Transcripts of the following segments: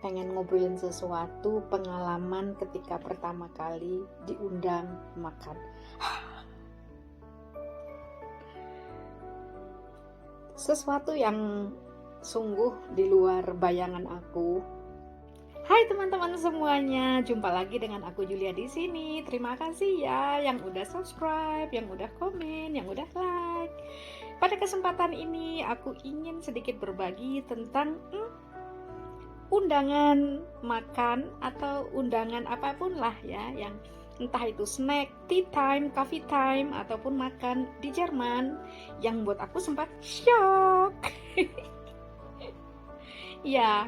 pengen ngobrolin sesuatu pengalaman ketika pertama kali diundang makan. Sesuatu yang sungguh di luar bayangan aku. Hai teman-teman semuanya, jumpa lagi dengan aku Julia di sini. Terima kasih ya yang udah subscribe, yang udah komen, yang udah like. Pada kesempatan ini aku ingin sedikit berbagi tentang undangan makan atau undangan apapun lah ya, yang entah itu snack, tea time, coffee time, ataupun makan di Jerman yang buat aku sempat shock. Ya,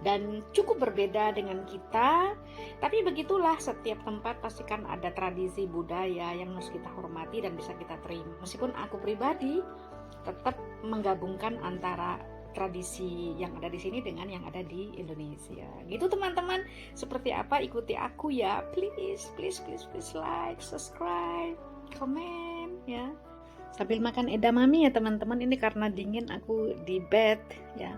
dan cukup berbeda dengan kita, tapi begitulah, setiap tempat pastikan ada tradisi budaya yang harus kita hormati dan bisa kita terima. Meskipun aku pribadi tetap menggabungkan antara tradisi yang ada di sini dengan yang ada di Indonesia. Gitu teman-teman, seperti apa, ikuti aku ya, please like, subscribe, komen ya. Sambil makan edamame ya teman-teman, ini karena dingin aku di bed ya.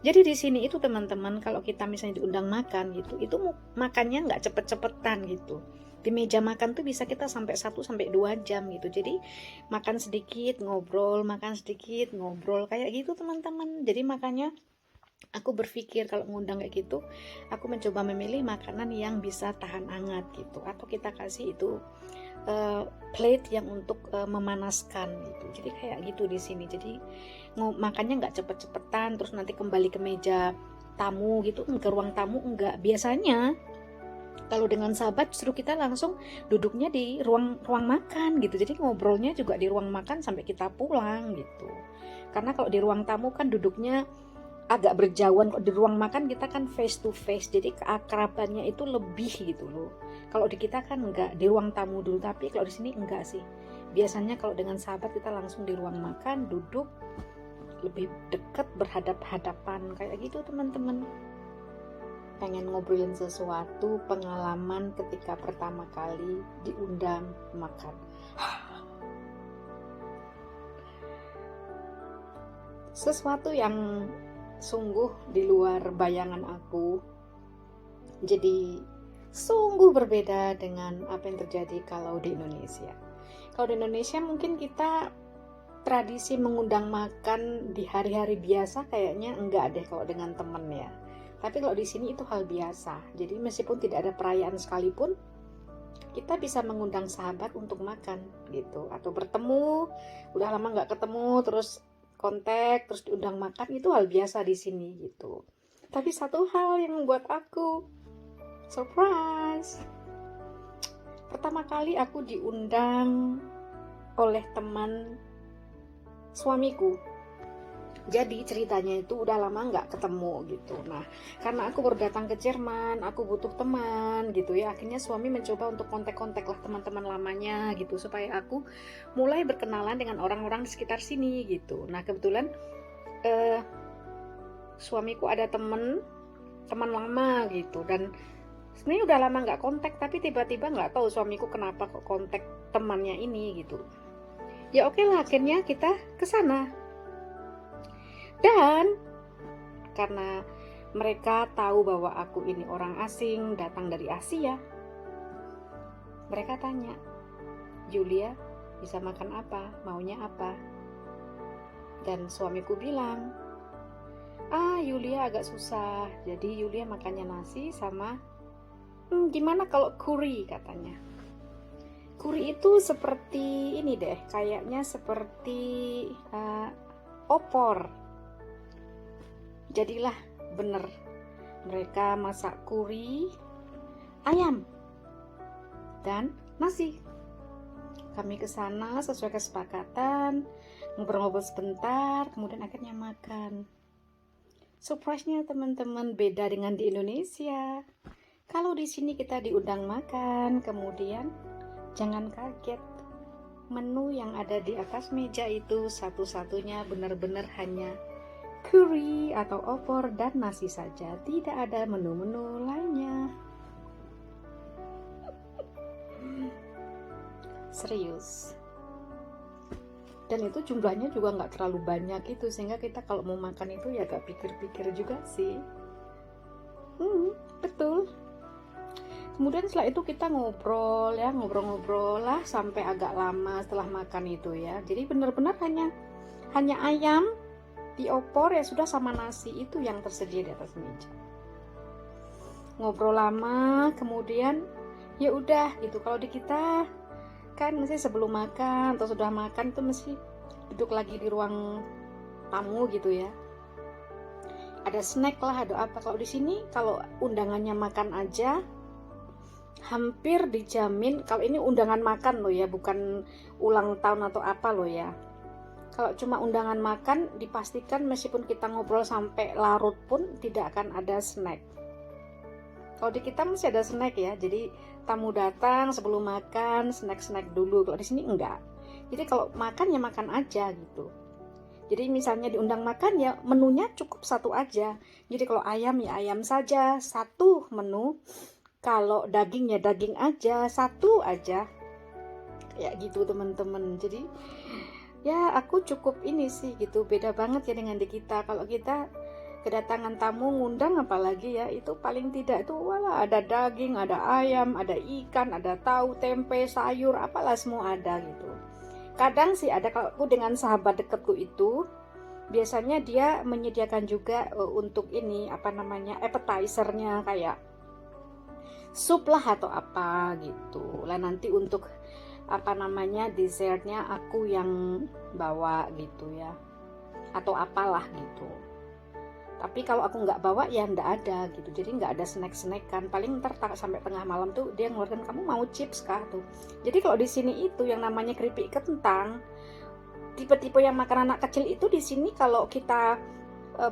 Jadi di sini itu teman-teman, kalau kita misalnya diundang makan gitu, itu makannya nggak cepet-cepetan gitu. Di meja makan tuh bisa kita sampai 1-2 jam gitu. Jadi makan sedikit, ngobrol, makan sedikit, ngobrol, kayak gitu teman-teman. Jadi makanya aku berpikir kalau ngundang kayak gitu, aku mencoba memilih makanan yang bisa tahan hangat gitu. Atau kita kasih itu plate yang untuk memanaskan gitu. Jadi kayak gitu di sini. Jadi makannya nggak cepet-cepetan terus nanti kembali ke meja tamu gitu, ke ruang tamu enggak. Biasanya kalau dengan sahabat justru kita langsung duduknya di ruang makan gitu. Jadi ngobrolnya juga di ruang makan sampai kita pulang gitu. Karena kalau di ruang tamu kan duduknya agak berjauhan. Kalau di ruang makan kita kan face to face, jadi keakrabannya itu lebih gitu loh. Kalau di kita kan enggak, di ruang tamu dulu, tapi kalau di sini enggak sih. Biasanya kalau dengan sahabat kita langsung di ruang makan, duduk lebih dekat, berhadap-hadapan kayak gitu teman-teman. Pengen ngobrolin sesuatu pengalaman ketika pertama kali diundang makan. Sesuatu yang sungguh di luar bayangan aku. Jadi sungguh berbeda dengan apa yang terjadi kalau di Indonesia. Kalau di Indonesia mungkin kita tradisi mengundang makan di hari-hari biasa kayaknya enggak deh kalau dengan temen ya. Tapi kalau di sini itu hal biasa. Jadi meskipun tidak ada perayaan sekalipun, kita bisa mengundang sahabat untuk makan gitu. Atau bertemu, udah lama nggak ketemu, terus kontak, terus diundang makan, itu hal biasa di sini gitu. Tapi satu hal yang membuat aku surprise. Pertama kali aku diundang oleh teman suamiku. Jadi ceritanya itu udah lama nggak ketemu gitu. Nah, karena aku baru datang ke Jerman, aku butuh teman gitu ya. Akhirnya suami mencoba untuk kontak-kontak lah teman-teman lamanya gitu, supaya aku mulai berkenalan dengan orang-orang di sekitar sini gitu. Nah, kebetulan suamiku ada teman lama gitu, dan sebenarnya udah lama nggak kontak, tapi tiba-tiba nggak tahu suamiku kenapa kok kontak temannya ini gitu. Ya oke lah, akhirnya kita ke sana. Dan karena mereka tahu bahwa aku ini orang asing, datang dari Asia, mereka tanya, Julia bisa makan apa? Maunya apa? Dan suamiku bilang, Julia agak susah, jadi Julia makannya nasi sama gimana kalau curry katanya. Curry itu seperti ini deh, kayaknya seperti opor. Jadilah bener, mereka masak curry, ayam, dan nasi. Kami ke sana sesuai kesepakatan, ngobrol-ngobrol sebentar, kemudian akhirnya makan. Surprise-nya teman-teman beda dengan di Indonesia. Kalau di sini kita diundang makan, kemudian jangan kaget, menu yang ada di atas meja itu satu-satunya benar-benar hanya curry atau opor dan nasi saja, tidak ada menu-menu lainnya. Serius. Dan itu jumlahnya juga nggak terlalu banyak itu, sehingga kita kalau mau makan itu ya agak pikir-pikir juga sih. Betul. Kemudian setelah itu kita ngobrol ya, ngobrol-ngobrol lah sampai agak lama setelah makan itu ya. Jadi benar-benar hanya ayam diopor ya sudah, sama nasi itu yang tersedia di atas meja. Ngobrol lama, kemudian ya udah gitu. Kalau di kita kan mesti sebelum makan atau sudah makan itu mesti duduk lagi di ruang tamu gitu ya. Ada snack lah, ada apa. Kalau di sini kalau undangannya makan aja, hampir dijamin, kalau ini undangan makan loh ya, bukan ulang tahun atau apa loh ya. Kalau cuma undangan makan, dipastikan meskipun kita ngobrol sampai larut pun tidak akan ada snack. Kalau di kita masih ada snack ya, jadi tamu datang sebelum makan, snack-snack dulu. Kalau di sini enggak. Jadi kalau makan ya makan aja gitu. Jadi misalnya diundang makan ya menunya cukup satu aja. Jadi kalau ayam ya ayam saja, satu menu. Kalau daging ya daging aja, satu aja. Kayak gitu teman-teman. Jadi ya aku cukup ini sih gitu, beda banget ya dengan di kita. Kalau kita kedatangan tamu ngundang apalagi ya, itu paling tidak itu wala ada daging, ada ayam, ada ikan, ada tahu, tempe, sayur, apalah semua ada gitu. Kadang sih ada, kalau aku dengan sahabat dekatku itu biasanya dia menyediakan juga untuk ini apa namanya appetizer-nya kayak sup lah atau apa gitu lah, nanti untuk apa namanya dessertnya aku yang bawa gitu ya, atau apalah gitu. Tapi kalau aku nggak bawa ya nggak ada gitu, jadi nggak ada snack kan. Paling ntar sampai tengah malam tuh dia ngeluarin, kamu mau chips kah tuh. Jadi kalau di sini itu yang namanya keripik kentang, tipe-tipe yang makan anak kecil itu di sini kalau kita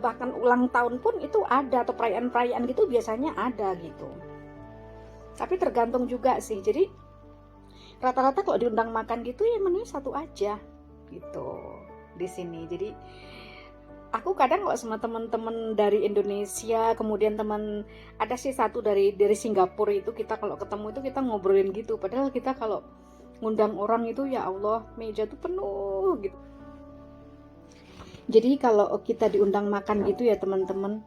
bahkan ulang tahun pun itu ada, atau perayaan-perayaan gitu biasanya ada gitu. Tapi tergantung juga sih. Jadi rata-rata kalau diundang makan gitu ya menunya satu aja gitu di sini. Jadi aku kadang kalau sama teman-teman dari Indonesia, kemudian teman ada sih satu dari Singapura itu, kita kalau ketemu itu kita ngobrolin gitu. Padahal kita kalau ngundang orang itu ya Allah meja tuh penuh gitu. Jadi kalau kita diundang makan gitu ya teman-teman,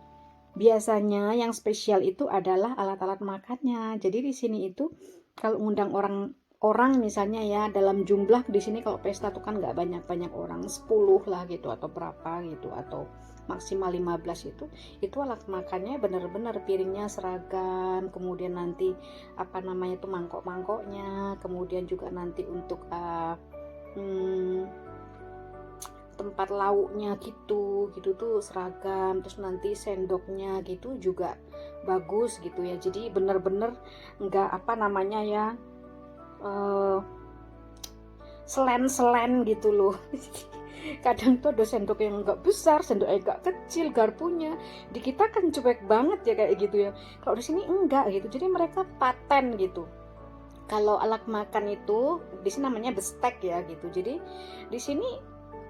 biasanya yang spesial itu adalah alat-alat makannya. Jadi di sini itu kalau ngundang orang misalnya ya dalam jumlah, di sini kalau pesta tuh kan nggak banyak orang, 10 lah gitu atau berapa gitu, atau maksimal 15 itu alat makannya bener-bener piringnya seragam, kemudian nanti apa namanya itu mangkok-mangkoknya, kemudian juga nanti untuk tempat lauknya gitu tuh seragam, terus nanti sendoknya gitu juga bagus gitu ya. Jadi bener-bener nggak apa namanya ya selen gitu loh. Kadang tuh ada sendok yang nggak besar, sendok yang nggak kecil, garpunya di kita kan cuek banget ya kayak gitu ya. Kalau di sini enggak gitu, jadi mereka paten gitu. Kalau alat makan itu di sini namanya bestek ya gitu. Jadi di sini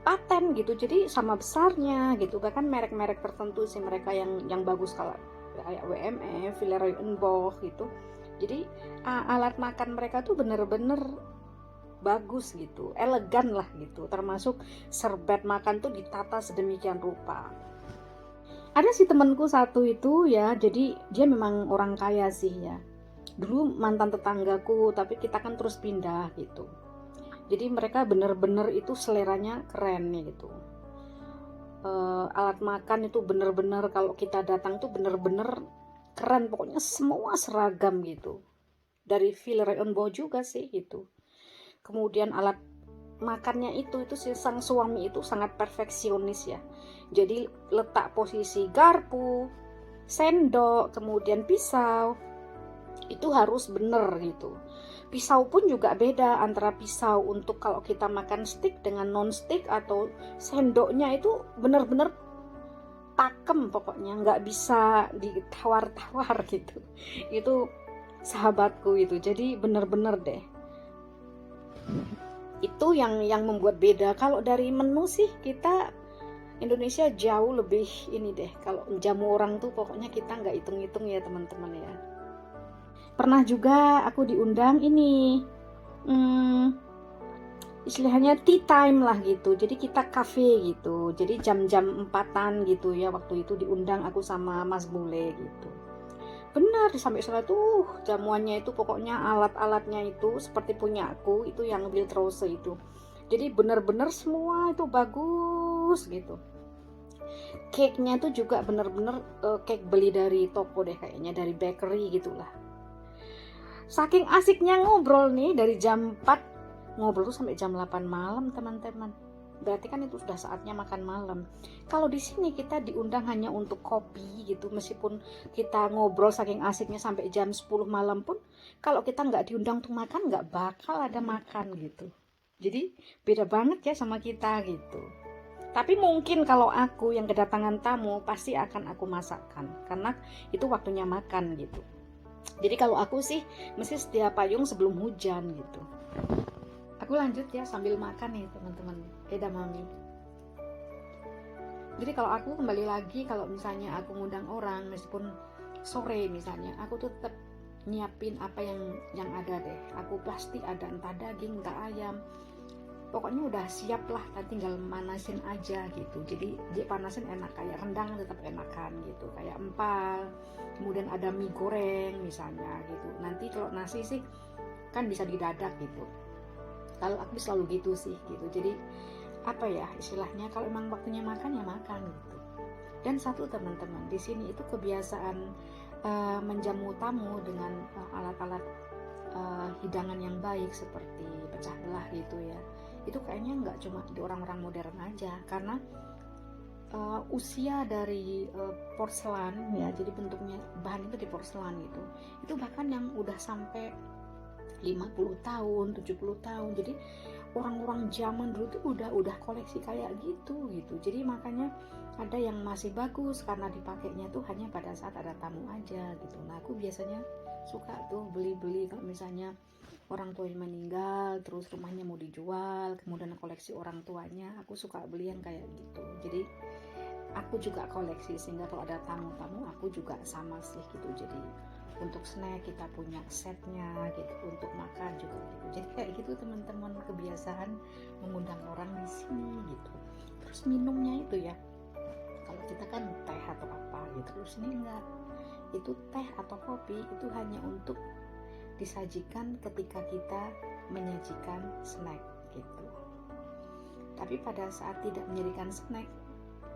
paten gitu, jadi sama besarnya gitu. Bahkan merek-merek tertentu sih mereka yang bagus, kalau kayak WMF, Villeroy Boch gitu. Jadi alat makan mereka tuh bener-bener bagus gitu, elegan lah gitu. Termasuk serbet makan tuh ditata sedemikian rupa. Ada sih temanku satu itu ya, jadi dia memang orang kaya sih ya. Dulu mantan tetanggaku, tapi kita kan terus pindah gitu. Jadi mereka bener-bener itu seleranya keren ya gitu. Alat makan itu bener-bener kalau kita datang tuh bener-bener keren, pokoknya semua seragam gitu. Dari Villeroy Boch juga sih gitu. Kemudian alat makannya itu si sang suami itu sangat perfeksionis ya. Jadi letak posisi garpu, sendok, kemudian pisau itu harus bener gitu. Pisau pun juga beda antara pisau untuk kalau kita makan stick dengan non stick, atau sendoknya itu bener-bener takem, pokoknya nggak bisa ditawar-tawar gitu. Itu sahabatku itu, jadi bener-bener deh. Itu yang membuat beda. Kalau dari menu sih kita Indonesia jauh lebih ini deh. Kalau jamu orang tuh pokoknya kita nggak hitung-hitung ya teman-teman ya. Pernah juga aku diundang ini istilahnya tea time lah gitu. Jadi kita cafe gitu. Jadi jam-jam 4-an gitu ya, waktu itu diundang aku sama Mas Bule gitu. Benar, sampai sana tuh jamuannya itu pokoknya alat-alatnya itu seperti punya aku itu yang Wildrose itu. Jadi benar-benar semua itu bagus gitu. Cake-nya tuh juga bener-bener cake beli dari toko deh kayaknya, dari bakery gitulah. Saking asiknya ngobrol nih dari jam 4 ngobrol tuh sampai jam 8 malam teman-teman. Berarti kan itu sudah saatnya makan malam. Kalau di sini kita diundang hanya untuk kopi gitu, meskipun kita ngobrol saking asiknya sampai jam 10 malam pun, kalau kita nggak diundang untuk makan nggak bakal ada makan gitu. Jadi beda banget ya sama kita gitu. Tapi mungkin kalau aku yang kedatangan tamu pasti akan aku masakkan karena itu waktunya makan gitu. Jadi kalau aku sih mesti sedia payung sebelum hujan gitu. Aku lanjut ya sambil makan nih teman-teman. Edamame. Jadi kalau aku kembali lagi, kalau misalnya aku ngundang orang meskipun sore misalnya, aku tuh tetap nyiapin apa yang ada deh. Aku pasti ada entah daging, entah ayam. Pokoknya udah siap lah, tinggal manasin aja gitu. Jadi dia panasin enak, kayak rendang tetap enakan gitu, kayak empal. Kemudian ada mie goreng misalnya gitu. Nanti kalau nasi sih kan bisa didadak gitu. Kalau aku selalu gitu sih gitu. Jadi apa ya istilahnya, kalau emang waktunya makan ya makan gitu. Dan satu teman-teman, di sini itu kebiasaan menjamu tamu dengan alat-alat hidangan yang baik seperti pecah belah gitu ya. Itu kayaknya nggak cuma di orang-orang modern aja, karena usia dari porselen ya, jadi bentuknya bahan itu di porselen gitu, itu bahkan yang udah sampai 50 tahun, 70 tahun. Jadi orang-orang zaman dulu tuh udah koleksi kayak gitu. Jadi makanya ada yang masih bagus karena dipakainya tuh hanya pada saat ada tamu aja gitu. Nah, aku biasanya suka tuh beli-beli kalau misalnya orang tuanya meninggal, terus rumahnya mau dijual, kemudian koleksi orang tuanya, aku suka beli yang kayak gitu. Jadi aku juga koleksi, sehingga kalau ada tamu-tamu aku juga sama sih gitu. Jadi untuk snack kita punya setnya gitu, untuk makan juga gitu. Jadi kayak gitu teman-teman, kebiasaan mengundang orang di sini gitu. Terus minumnya itu ya, kalau kita kan teh atau apa gitu, terus ini enggak, itu teh atau kopi itu hanya untuk disajikan ketika kita menyajikan snack gitu. Tapi pada saat tidak menyajikan snack,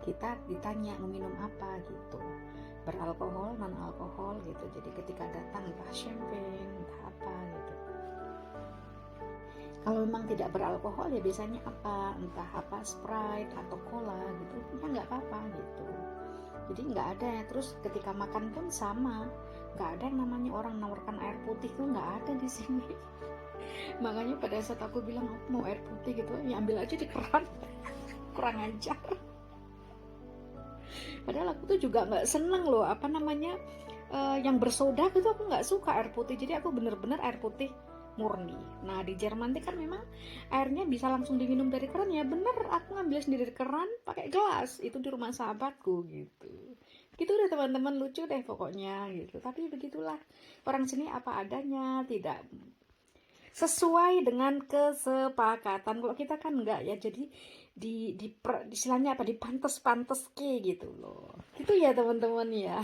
kita ditanya mau minum apa gitu, beralkohol, non alkohol gitu. Jadi ketika datang entah champagne, entah apa gitu. Kalau memang tidak beralkohol ya biasanya apa, entah apa Sprite atau cola gitu, ya nggak apa-apa gitu. Jadi nggak ada ya. Terus ketika makan pun sama, nggak ada yang namanya orang menawarkan air putih, tuh nggak ada di sini. Makanya pada saat aku bilang aku mau air putih gitu, ya ambil aja di keran. Kurang ajar. Padahal aku tuh juga nggak seneng loh apa namanya yang bersoda gitu, aku nggak suka air putih. Jadi aku bener-bener air putih murni. Nah di Jerman kan memang airnya bisa langsung diminum dari keran, ya bener, aku ngambil sendiri dari keran pakai gelas itu di rumah sahabatku gitu. Gitu deh teman-teman, lucu deh pokoknya gitu. Tapi begitulah orang sini, apa adanya, tidak sesuai dengan kesepakatan. Kalau kita kan enggak ya, jadi istilahnya apa, dipantes-pantes ke gitu loh. Itu ya teman-teman ya.